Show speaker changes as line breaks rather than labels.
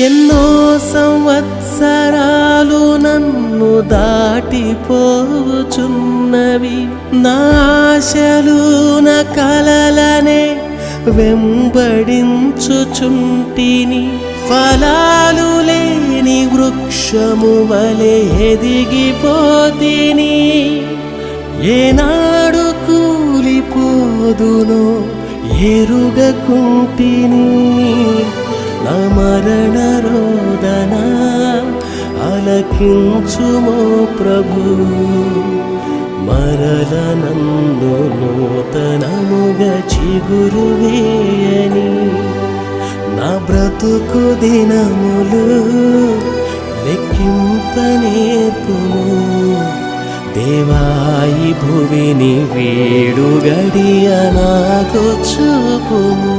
ఎన్నో సంవత్సరాలు నన్ను దాటిపోచున్నవి, నా ఆశలు నా కలలనే వెంబడించుచుంటిని. ఫలాలు లేని వృక్షము వలె ఎదిగిపోతిని, ఏనాడు కూలిపోదునో ఎరుగకుంటిని. నా మరణ రోదన ఆలకించుమో ప్రభు, మరల నందు నూతనముగా చిగురు వేయని. నా బ్రతుకు దినములు లెక్కింప నేర్పుము దేవాయి, భువిని వేడు గడియ నాకు చూపుము.